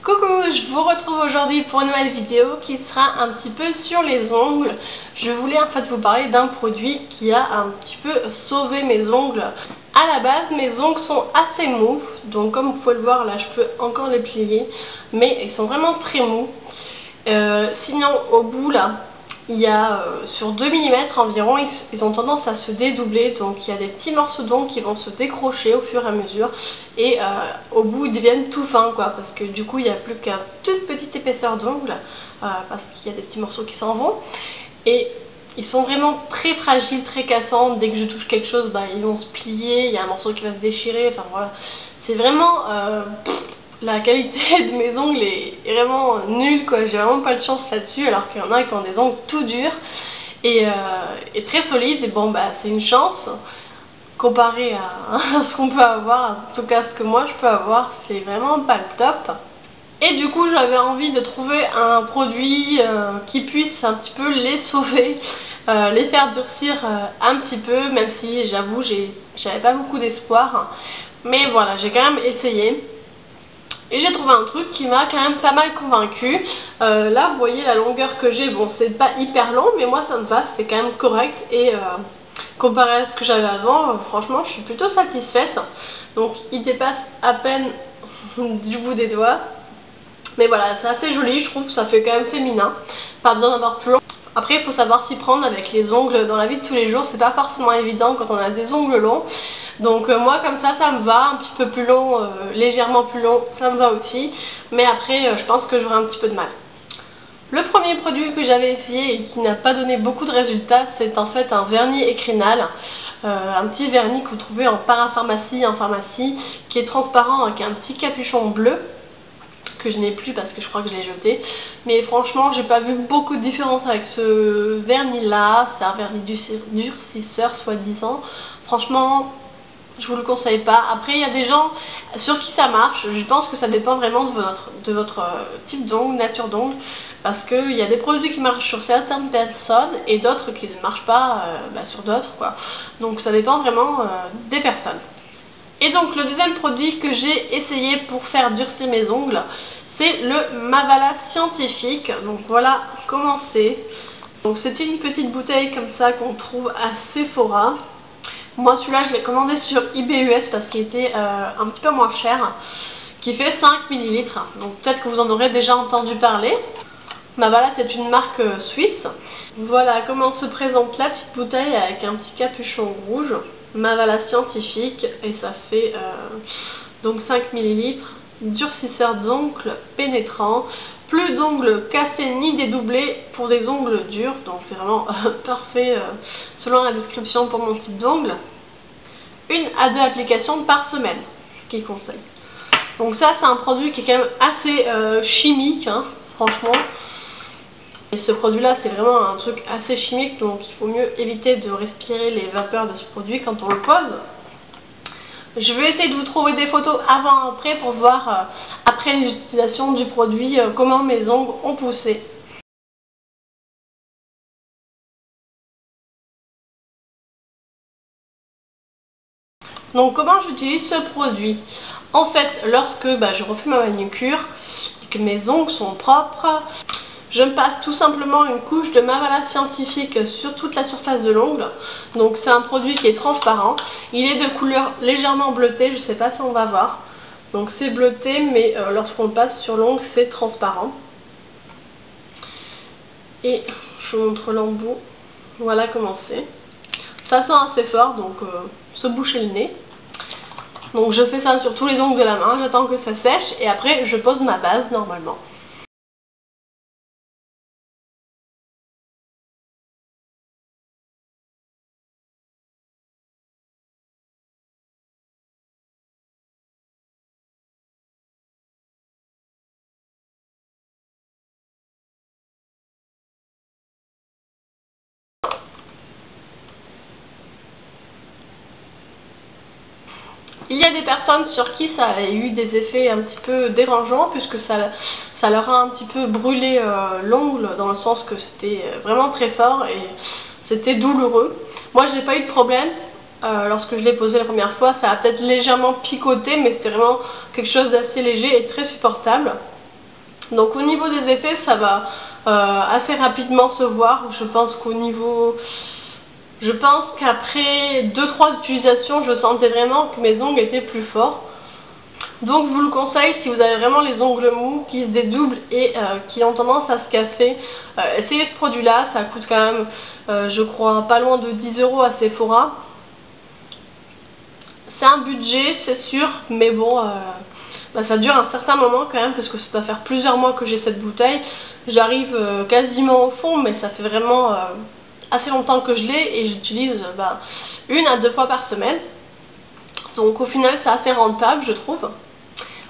Coucou, je vous retrouve aujourd'hui pour une nouvelle vidéo qui sera un petit peu sur les ongles. Je voulais en fait vous parler d'un produit qui a un petit peu sauvé mes ongles. À la base, mes ongles sont assez mous, donc comme vous pouvez le voir là, je peux encore les plier, mais ils sont vraiment très mous. Sinon, au bout là, il y a sur 2 mm environ, ils ont tendance à se dédoubler, donc il y a des petits morceaux d'ongles qui vont se décrocher au fur et à mesure et au bout ils deviennent tout fins quoi, parce que du coup il n'y a plus qu'une toute petite épaisseur d'ongles parce qu'il y a des petits morceaux qui s'en vont et ils sont vraiment très fragiles, très cassants. Dès que je touche quelque chose, ils vont se plier, il y a un morceau qui va se déchirer, enfin voilà, c'est vraiment la qualité de mes ongles est vraiment nulle quoi, j'ai vraiment pas de chance là-dessus, alors qu'il y en a qui ont des ongles tout durs et très solides, et bon c'est une chance comparé à ce qu'on peut avoir, en tout cas ce que moi je peux avoir, c'est vraiment pas le top. Et du coup j'avais envie de trouver un produit qui puisse un petit peu les sauver, les faire durcir un petit peu, même si j'avoue j'avais pas beaucoup d'espoir, mais voilà, j'ai quand même essayé. Et j'ai trouvé un truc qui m'a quand même pas mal convaincu. Là vous voyez la longueur que j'ai, bon c'est pas hyper long mais moi ça me va, c'est quand même correct et comparé à ce que j'avais avant, franchement je suis plutôt satisfaite. Donc il dépasse à peine du bout des doigts. Mais voilà, c'est assez joli, je trouve que ça fait quand même féminin. Pas besoin d'avoir plus long. Après il faut savoir s'y prendre avec les ongles dans la vie de tous les jours, c'est pas forcément évident quand on a des ongles longs. Donc moi comme ça me va, un petit peu plus long, légèrement plus long, ça me va aussi. Mais après je pense que j'aurai un petit peu de mal. Le premier produit que j'avais essayé et qui n'a pas donné beaucoup de résultats, c'est en fait un vernis écrinal. Un petit vernis que vous trouvez en parapharmacie, en pharmacie, qui est transparent avec un petit capuchon bleu, que je n'ai plus parce que je crois que je l'ai jeté. Mais franchement, j'ai pas vu beaucoup de différence avec ce vernis là. C'est un vernis durcisseur soi-disant. Franchement, je vous le conseille pas. Après, il y a des gens sur qui ça marche. Je pense que ça dépend vraiment de votre type d'ongle, nature d'ongle. Parce qu'il y a des produits qui marchent sur certaines personnes et d'autres qui ne marchent pas sur d'autres quoi. Donc ça dépend vraiment des personnes. Et donc le deuxième produit que j'ai essayé pour faire durcir mes ongles, c'est le Mavala Scientifique. Donc voilà comment c'est. Donc c'est une petite bouteille comme ça qu'on trouve à Sephora. Moi celui-là je l'ai commandé sur eBay US parce qu'il était un petit peu moins cher, qui fait 5 ml. Donc peut-être que vous en aurez déjà entendu parler. Mavala c'est une marque suisse. Voilà comment se présente la petite bouteille avec un petit capuchon rouge. Mavala Scientifique et ça fait donc 5 ml. Durcisseur d'ongles pénétrant. Plus d'ongles cassés ni dédoublés pour des ongles durs. Donc c'est vraiment parfait selon la description pour mon type d'ongle. 1 à 2 applications par semaine, ce qu'il conseille. Donc ça c'est un produit qui est quand même assez chimique franchement. Et ce produit là c'est vraiment un truc assez chimique, donc il faut mieux éviter de respirer les vapeurs de ce produit quand on le pose. Je vais essayer de vous trouver des photos avant et après pour voir après l'utilisation du produit comment mes ongles ont poussé. Donc comment j'utilise ce produit? En fait lorsque je refais ma manucure et que mes ongles sont propres, je me passe tout simplement une couche de Mavala Scientifique sur toute la surface de l'ongle. Donc c'est un produit qui est transparent. Il est de couleur légèrement bleutée, je ne sais pas si on va voir. Donc c'est bleuté, mais lorsqu'on le passe sur l'ongle, c'est transparent. Et je vous montre l'embout. Voilà comment c'est. Ça sent assez fort, donc se boucher le nez. Donc je fais ça sur tous les ongles de la main, j'attends que ça sèche et après je pose ma base normalement. Il y a des personnes sur qui ça a eu des effets un petit peu dérangeants puisque ça leur a un petit peu brûlé l'ongle dans le sens que c'était vraiment très fort et c'était douloureux. Moi je n'ai pas eu de problème lorsque je l'ai posé la première fois, ça a peut-être légèrement picoté mais c'était vraiment quelque chose d'assez léger et très supportable. Donc au niveau des effets, ça va assez rapidement se voir. Je pense qu'après 2-3 utilisations, je sentais vraiment que mes ongles étaient plus forts. Donc je vous le conseille si vous avez vraiment les ongles mous qui se dédoublent et qui ont tendance à se casser. Essayez ce produit là, ça coûte quand même je crois pas loin de 10 € à Sephora. C'est un budget c'est sûr, mais bon ça dure un certain moment quand même parce que ça doit faire plusieurs mois que j'ai cette bouteille. J'arrive quasiment au fond, mais ça fait vraiment assez longtemps que je l'ai et j'utilise 1 à 2 fois par semaine. Donc au final c'est assez rentable je trouve.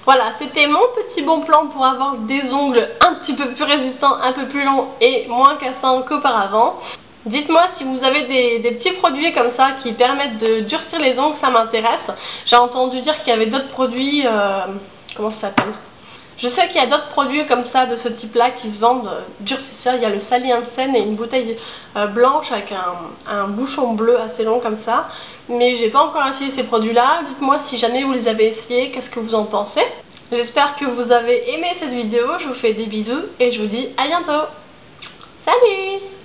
Voilà, c'était mon petit bon plan pour avoir des ongles un petit peu plus résistants, un peu plus longs et moins cassants qu'auparavant. Dites-moi si vous avez des petits produits comme ça qui permettent de durcir les ongles, ça m'intéresse. J'ai entendu dire qu'il y avait d'autres produits, comment ça s'appelle? Je sais qu'il y a d'autres produits comme ça, de ce type-là, qui se vendent durcisseurs. Il y a le Sally Hansen et une bouteille blanche avec un bouchon bleu assez long comme ça. Mais j'ai pas encore essayé ces produits-là. Dites-moi si jamais vous les avez essayés, qu'est-ce que vous en pensez. J'espère que vous avez aimé cette vidéo. Je vous fais des bisous et je vous dis à bientôt. Salut!